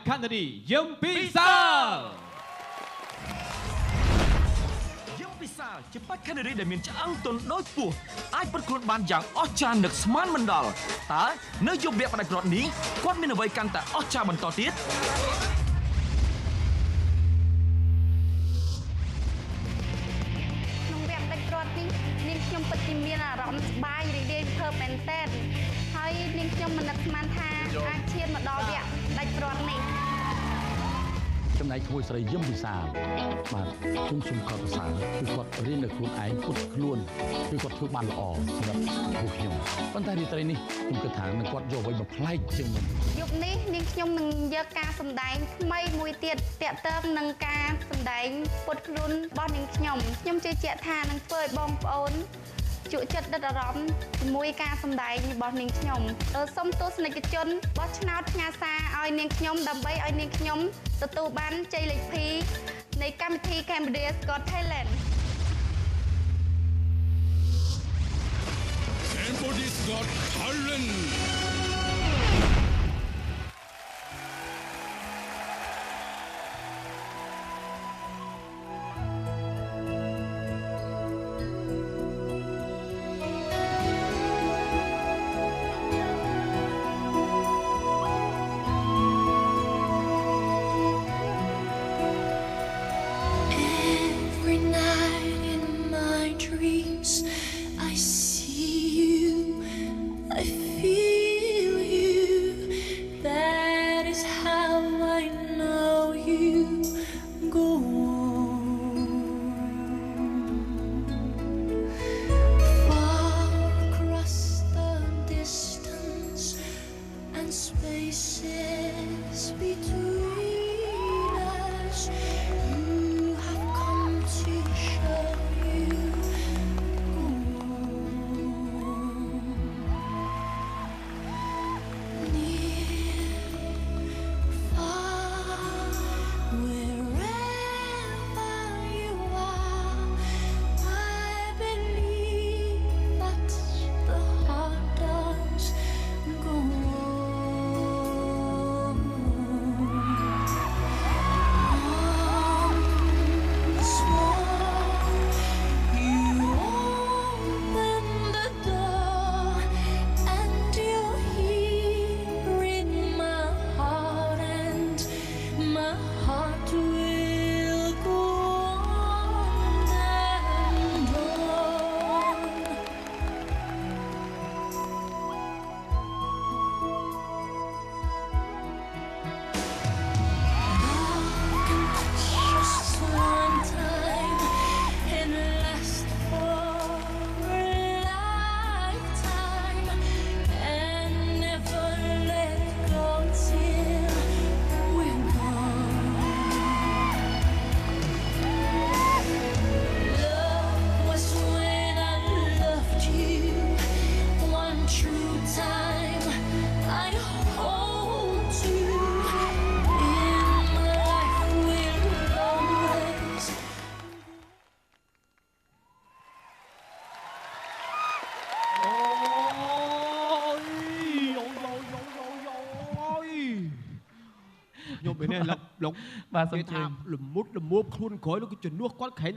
Kennedy យឹមពិសាលយឹមពិសាលជាបាច់ Kennedy ដែលមានឆ្អឹងទន់ដូចពស់អាចប្រកួតបានយ៉ាងអស្ចារ្យនឹកស្មានមិនដល់តើនៅយុគវគ្គផ្ដាច់ព្រាត់នេះគាត់មានអ្វីកាន់តែអស្ចារ្យបន្តទៀតនាងខ្ញុំពិតជាមានអារម្មណ៍សប្បាយរីករាយធ្វើមែនទែនហើយនាងខ្ញុំមិននឹកស្មានថាអាចឈានមកដល់វគ្គដាច់ព្រាត់នេះចំណែកក្មួយស្រីយឹមពិសាលបាទខ្ញុំសូមកត់ប្រសើរគឺគាត់រៀននៅខ្លួនឯងពុតខ្លួនគឺគាត់ធ្វើបានល្អសម្រាប់ពួកខ្ញុំប៉ុន្តែរាត្រីនេះខ្ញុំគិតថានឹងគាត់យកអ្វីមកប្លែកជាងមុនយប់នេះនាងខ្ញុំនឹងយកការសម្ដែងថ្មីមួយទៀតតាក់ទងនឹងការសម្ដែងពុតខ្លួនរបស់នាងខ្ញុំជឿជាក់ថានឹងធ្វើឲ្យបងប្អូនជក់ចិត្តដិតអារម្មណ៍ជាមួយការសម្ដែងរបស់នាងខ្ញុំសូមទស្សនិកជនបោះឆ្នោតផ្ញើសារឲ្យនាងខ្ញុំដើម្បីឲ្យនាងខ្ញុំទទួលបានជ័យលេខ2នៃកម្មវិធី Cambodia's Got Talent Cambodia's Got Talentខ្ញុំនេះលោកបាទសំជើងលមុតលមួបខ្លួនក្រោយលោកជំនួសគាត់ក្រែង